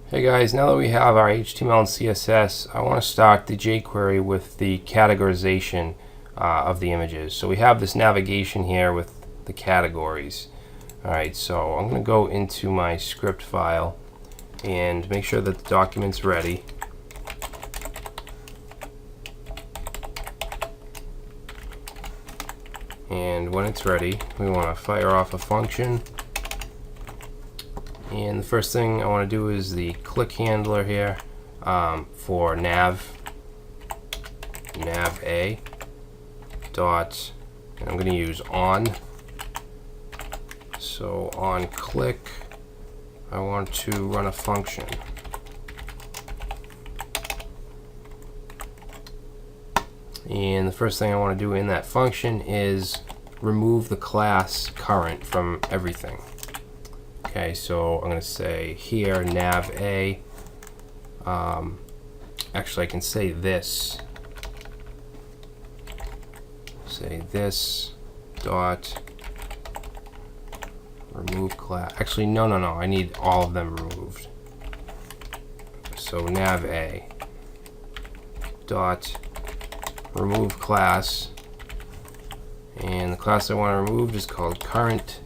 Hey guys, now that we have our HTML and CSS, I want to start the jQuery with the categorization of the images. So we have this navigation here with the categories. Alright, so I'm going to go into my script file and make sure that the document's ready. And when it's ready, we want to fire off a function. And the first thing I want to do is the click handler here for nav a dot, and I'm going to use on. So on click, I want to run a function. And the first thing I want to do in that function is remove the class current from everything. Okay, so I'm going to say here nav a. Actually, I can say this. Say this dot remove class. Actually, no. I need all of them removed. So nav a dot remove class, and the class I want to remove is called current.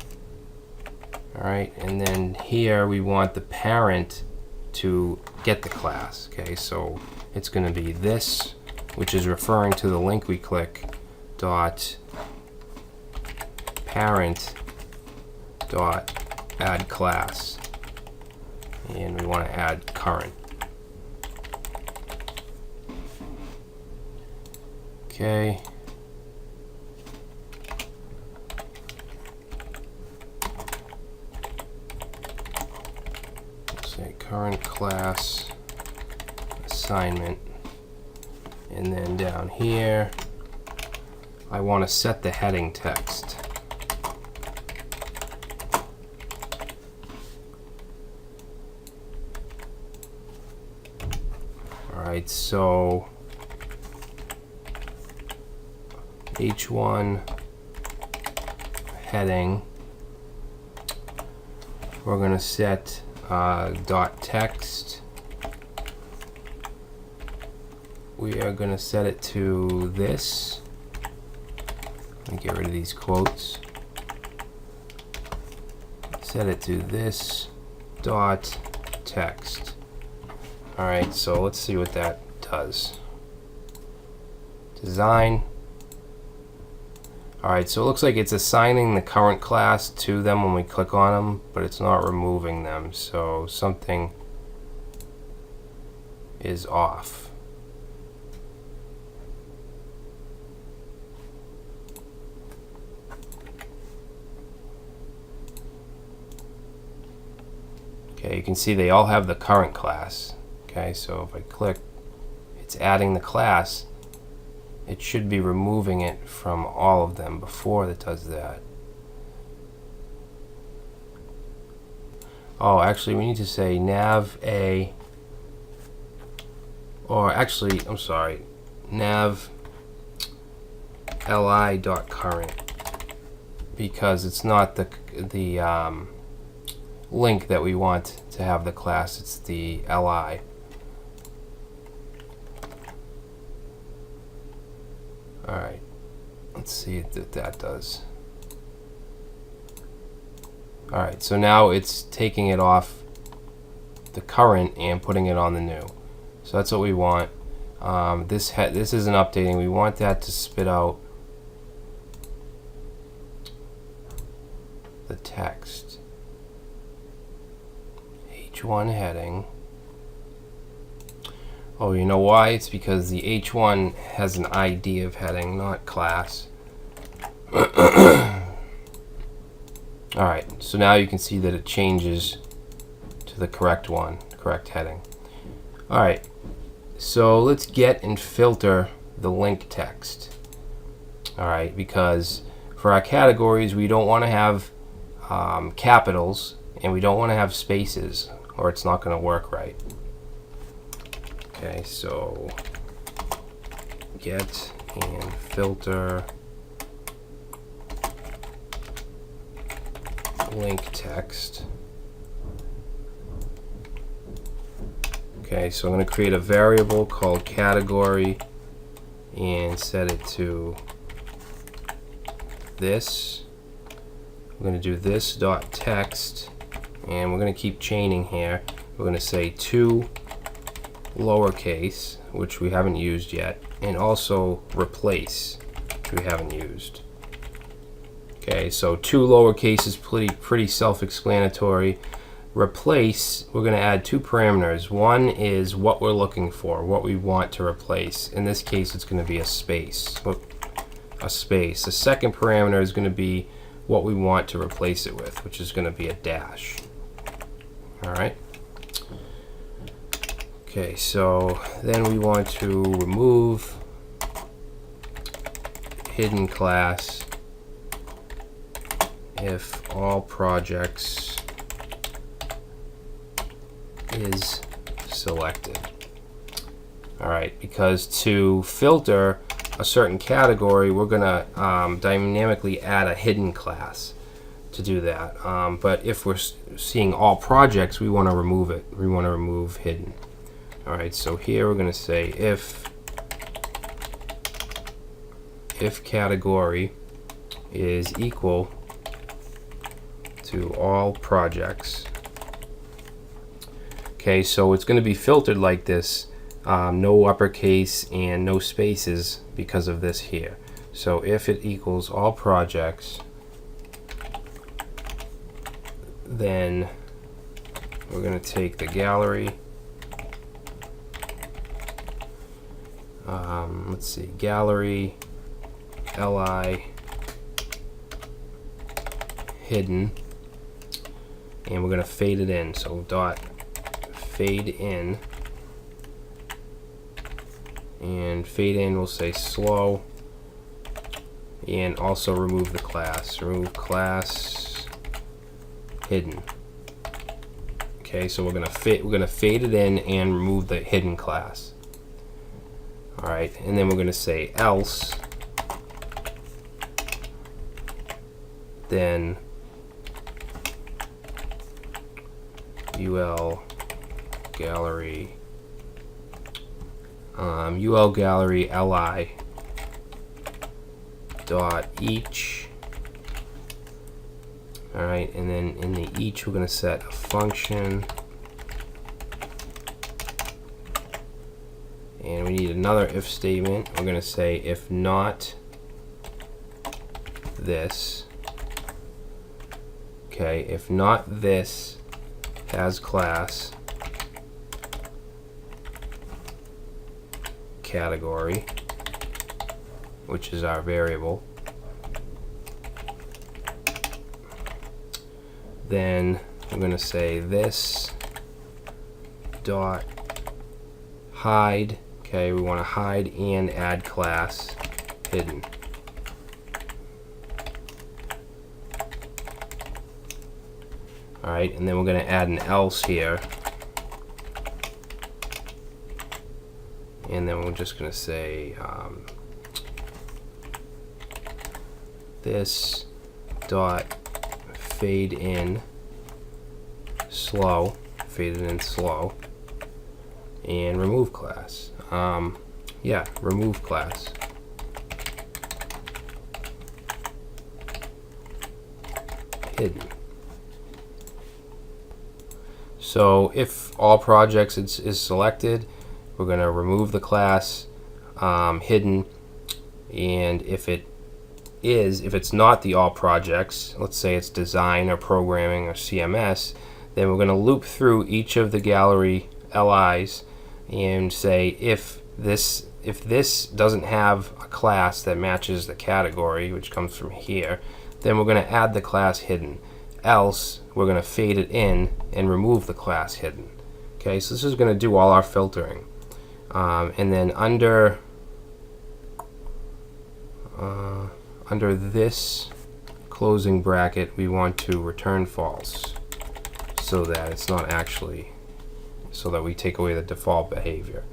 Alright, and then here we want the parent to get the class. Okay, so it's going to be this, which is referring to the link we click, dot parent dot add class, and we want to add current. Okay. Say current class assignment, and then down here I want to set the heading text. Alright, so H1 heading, we're going to set dot text. We are going to set it to this. Let me get rid of these quotes. Set it to this dot text. Alright, so let's see what that does. Design. Alright, so it looks like it's assigning the current class to them when we click on them, but it's not removing them, so something is off. Okay, you can see they all have the current class. Okay, so if I click, it's adding the class. It should be removing it from all of them before it does that. Oh, actually, we need to say nav a, or actually, I'm sorry, nav li dot current, because it's not the link that we want to have the class. It's the li. Alright, let's see what that does. Alright, so now it's taking it off the current and putting it on the new. So that's what we want. This isn't updating. We want that to spit out the text. H1 heading. Oh, you know why? It's because the H1 has an ID of heading, not class. Alright, so now you can see that it changes to the correct one, correct heading. Alright, so let's get and filter the link text. Alright, because for our categories we don't want to have capitals, and we don't want to have spaces, or it's not going to work right. Okay, so get and filter link text. Okay, so I'm going to create a variable called category and set it to this. We're going to do this dot text, and we're going to keep chaining here. We're going to say to lowercase, which we haven't used yet, and also replace, which we haven't used. Okay, so two lowercase is pretty self-explanatory. Replace, we're going to add two parameters. One is what we're looking for, what we want to replace. In this case, it's going to be a space. A space. The second parameter is going to be what we want to replace it with, which is going to be a dash. All right. Okay, so then we want to remove hidden class if all projects is selected. All right, because to filter a certain category, we're gonna dynamically add a hidden class to do that. But if we're seeing all projects, we want to remove it. We want to remove hidden. All right, so here we're gonna say if category is equal to all projects. Okay, so it's going to be filtered like this, no uppercase and no spaces because of this here. So if it equals all projects, then we're going to take the gallery, let's see, gallery li hidden, and we're going to fade it in. So dot fade in, and fade in we'll say slow, and also remove the class. Remove class hidden. Okay, so we're gonna fade it in and remove the hidden class. All right, and then we're gonna say else, then ul gallery ul gallery li dot each. All right, and then in the each we're going to set a function, and we need another if statement. We're going to say if not this, okay, if not this has class category, which is our variable, then I'm going to say this dot hide. Okay, we want to hide and add class hidden. All right, and then we're going to add an else here, and then we're just going to say this dot fade in slow, and remove class. Remove class. Hidden. So if all projects is selected, we're going to remove the class hidden, and if it's not the all projects, let's say it's design or programming or CMS, then we're going to loop through each of the gallery LIs and say if this doesn't have a class that matches the category, which comes from here, then we're going to add the class hidden. Else, we're going to fade it in and remove the class hidden. Okay, so this is going to do all our filtering. And then under this closing bracket, we want to return false, so that it's not actually, so that we take away the default behavior.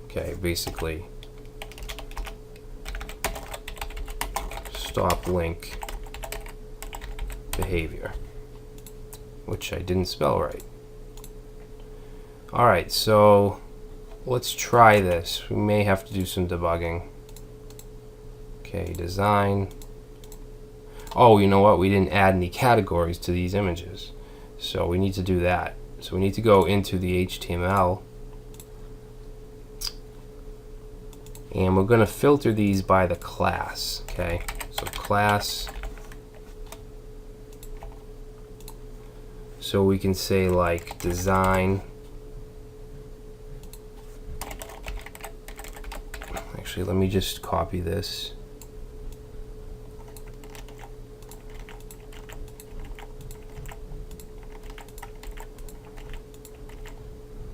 Okay, basically stop link behavior, which I didn't spell right. Alright, so let's try this. We may have to do some debugging. Okay, design. Oh, you know what? We didn't add any categories to these images. So we need to do that. So we need to go into the HTML. And we're going to filter these by the class. Okay, so class. So we can say like design. Actually, let me just copy this.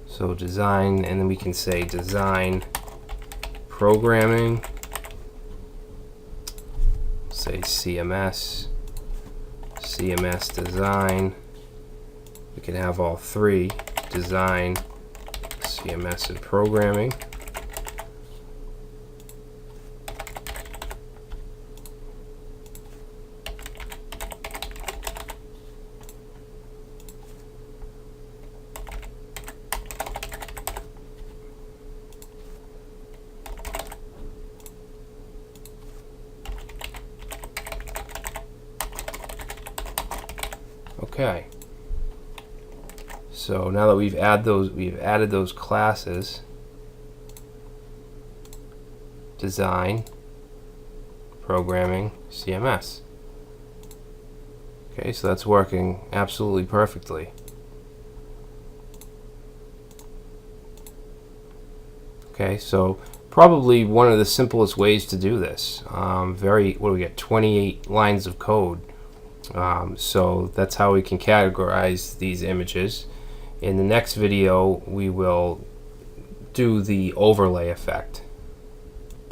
So design, and then we can say design programming. Say CMS, CMS design. We can have all three, design, CMS, and programming. Okay. So now that we've added those classes, design, programming, CMS. Okay, so that's working absolutely perfectly. Okay, so probably one of the simplest ways to do this. What do we get? 28 lines of code. So that's how we can categorize these images. In the next video, we will do the overlay effect.